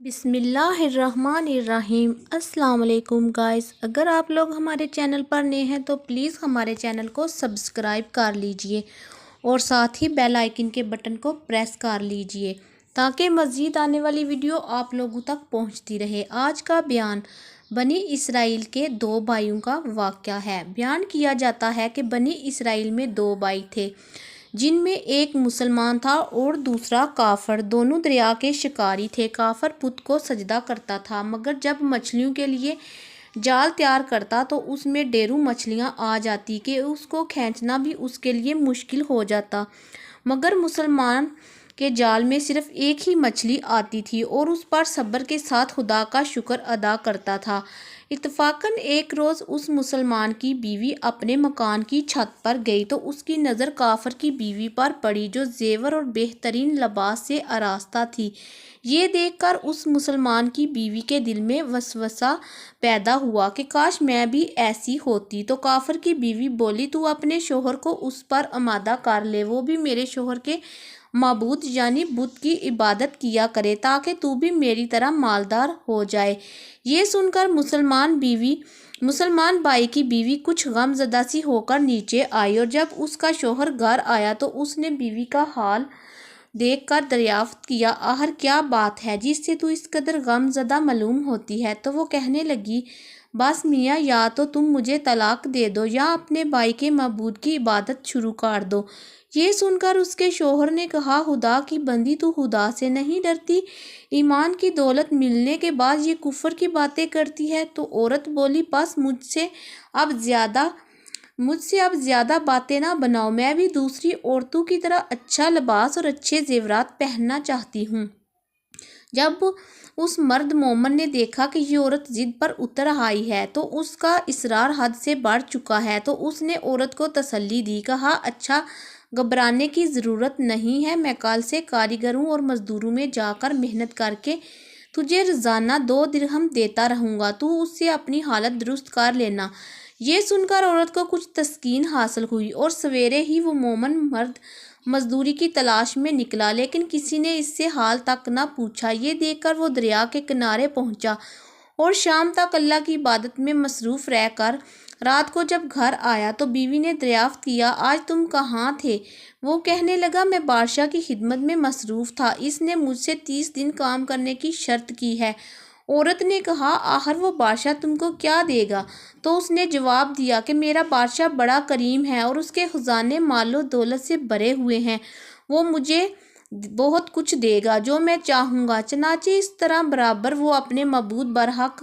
بسم اللہ الرحمن الرحیم۔ السلام علیکم گائز، اگر آپ لوگ ہمارے چینل پر نئے ہیں تو پلیز ہمارے چینل کو سبسکرائب کر لیجئے اور ساتھ ہی بیل آئیکن کے بٹن کو پریس کر لیجئے تاکہ مزید آنے والی ویڈیو آپ لوگوں تک پہنچتی رہے۔ آج کا بیان بنی اسرائیل کے دو بھائیوں کا واقعہ ہے۔ بیان کیا جاتا ہے کہ بنی اسرائیل میں دو بھائی تھے جن میں ایک مسلمان تھا اور دوسرا کافر۔ دونوں دریا کے شکاری تھے۔ کافر بت کو سجدہ کرتا تھا، مگر جب مچھلیوں کے لیے جال تیار کرتا تو اس میں ڈھیروں مچھلیاں آ جاتی کہ اس کو کھینچنا بھی اس کے لیے مشکل ہو جاتا۔ مگر مسلمان کے جال میں صرف ایک ہی مچھلی آتی تھی اور اس پر صبر کے ساتھ خدا کا شکر ادا کرتا تھا۔ اتفاقاً ایک روز اس مسلمان کی بیوی اپنے مکان کی چھت پر گئی تو اس کی نظر کافر کی بیوی پر پڑی جو زیور اور بہترین لباس سے آراستہ تھی۔ یہ دیکھ کر اس مسلمان کی بیوی کے دل میں وسوسہ پیدا ہوا کہ کاش میں بھی ایسی ہوتی۔ تو کافر کی بیوی بولی، تو اپنے شوہر کو اس پر آمادہ کر لے، وہ بھی میرے شوہر کے معبود یعنی بت کی عبادت کیا کرے تاکہ تو بھی میری طرح مالدار ہو جائے۔ یہ سن کر مسلمان بھائی کی بیوی کچھ غم زدہ سی ہو کر نیچے آئی اور جب اس کا شوہر گھر آیا تو اس نے بیوی کا حال دیکھ کر دریافت کیا، آخر کیا بات ہے جس سے تو اس قدر غم زدہ معلوم ہوتی ہے؟ تو وہ کہنے لگی، بس میاں، یا تو تم مجھے طلاق دے دو یا اپنے بھائی کے معبود کی عبادت شروع کر دو۔ یہ سن کر اس کے شوہر نے کہا، خدا کی بندی، تو خدا سے نہیں ڈرتی؟ ایمان کی دولت ملنے کے بعد یہ کفر کی باتیں کرتی ہے؟ تو عورت بولی، بس مجھ سے اب زیادہ باتیں نہ بناؤ، میں بھی دوسری عورتوں کی طرح اچھا لباس اور اچھے زیورات پہننا چاہتی ہوں۔ جب اس مرد مومن نے دیکھا کہ یہ عورت ضد پر اتر آئی ہے تو اس کا اصرار حد سے بڑھ چکا ہے تو اس نے عورت کو تسلی دی، کہا، اچھا، گھبرانے کی ضرورت نہیں ہے، میں کل سے کاریگروں اور مزدوروں میں جا کر محنت کر کے تجھے روزانہ 2 درہم دیتا رہوں گا، تو اس سے اپنی حالت درست کر لینا۔ یہ سن کر عورت کو کچھ تسکین حاصل ہوئی اور سویرے ہی وہ مومن مرد مزدوری کی تلاش میں نکلا، لیکن کسی نے اس سے حال تک نہ پوچھا۔ یہ دیکھ کر وہ دریا کے کنارے پہنچا اور شام تک اللہ کی عبادت میں مصروف رہ کر رات کو جب گھر آیا تو بیوی نے دریافت کیا، آج تم کہاں تھے؟ وہ کہنے لگا، میں بادشاہ کی خدمت میں مصروف تھا، اس نے مجھ سے 30 دن کام کرنے کی شرط کی ہے۔ عورت نے کہا، آخر وہ بادشاہ تم کو کیا دے گا؟ تو اس نے جواب دیا کہ میرا بادشاہ بڑا کریم ہے اور اس کے خزانے مال و دولت سے بھرے ہوئے ہیں، وہ مجھے بہت کچھ دے گا جو میں چاہوں گا۔ چنانچہ اس طرح برابر وہ اپنے معبود برحق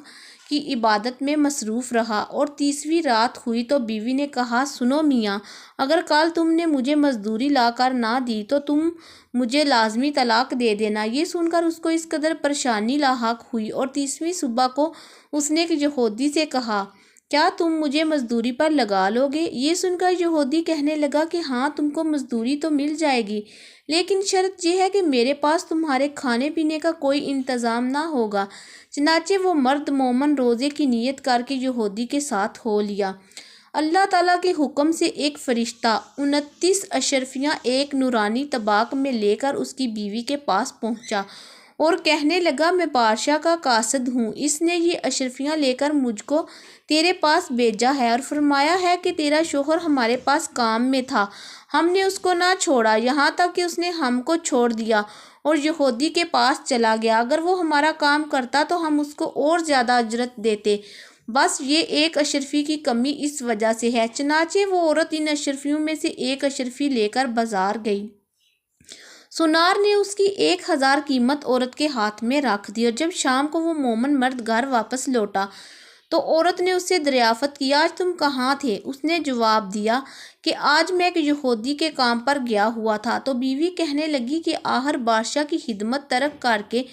کی عبادت میں مصروف رہا اور 30ویں رات ہوئی تو بیوی نے کہا، سنو میاں، اگر کل تم نے مجھے مزدوری لا کر نہ دی تو تم مجھے لازمی طلاق دے دینا۔ یہ سن کر اس کو اس قدر پریشانی لاحق ہوئی اور 30ویں صبح کو اس نے ایک یہودی سے کہا، کیا تم مجھے مزدوری پر لگا لو گے؟ یہ سن کر یہودی کہنے لگا کہ ہاں، تم کو مزدوری تو مل جائے گی، لیکن شرط یہ ہے کہ میرے پاس تمہارے کھانے پینے کا کوئی انتظام نہ ہوگا۔ چنانچہ وہ مرد مومن روزے کی نیت کر کے یہودی کے ساتھ ہو لیا۔ اللہ تعالیٰ کے حکم سے ایک فرشتہ 29 اشرفیاں ایک نورانی طباق میں لے کر اس کی بیوی کے پاس پہنچا اور کہنے لگا، میں بادشاہ کا قاصد ہوں، اس نے یہ اشرفیاں لے کر مجھ کو تیرے پاس بھیجا ہے اور فرمایا ہے کہ تیرا شوہر ہمارے پاس کام میں تھا، ہم نے اس کو نہ چھوڑا یہاں تک کہ اس نے ہم کو چھوڑ دیا اور یہودی کے پاس چلا گیا۔ اگر وہ ہمارا کام کرتا تو ہم اس کو اور زیادہ اجرت دیتے، بس یہ ایک اشرفی کی کمی اس وجہ سے ہے۔ چنانچہ وہ عورت ان اشرفیوں میں سے ایک اشرفی لے کر بازار گئی۔ سونار نے اس کی 1000 قیمت عورت کے ہاتھ میں رکھ دی اور جب شام کو وہ مومن مرد گھر واپس لوٹا تو عورت نے اس سے دریافت کی، آج تم کہاں تھے؟ اس نے جواب دیا کہ آج میں ایک یہودی کے کام پر گیا ہوا تھا۔ تو بیوی کہنے لگی کہ آخر بادشاہ کی خدمت ترک کر کے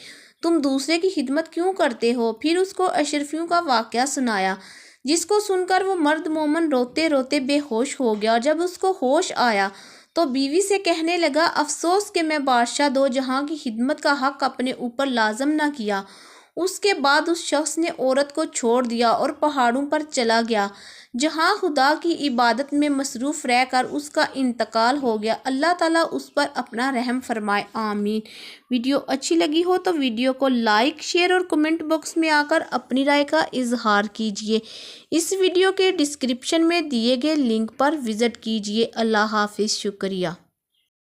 تم دوسرے کی خدمت کیوں کرتے ہو؟ پھر اس کو اشرفیوں کا واقعہ سنایا، جس کو سن کر وہ مرد مومن روتے روتے بے ہوش ہو گیا اور جب اس کو ہوش آیا تو بیوی سے کہنے لگا، افسوس کہ میں بادشاہ دو جہاں کی خدمت کا حق اپنے اوپر لازم نہ کیا۔ اس کے بعد اس شخص نے عورت کو چھوڑ دیا اور پہاڑوں پر چلا گیا، جہاں خدا کی عبادت میں مصروف رہ کر اس کا انتقال ہو گیا۔ اللہ تعالیٰ اس پر اپنا رحم فرمائے، آمین۔ ویڈیو اچھی لگی ہو تو ویڈیو کو لائک، شیئر اور کمنٹ باکس میں آ کر اپنی رائے کا اظہار کیجیے۔ اس ویڈیو کے ڈسکرپشن میں دیے گئے لنک پر وزٹ کیجیے۔ اللہ حافظ، شکریہ۔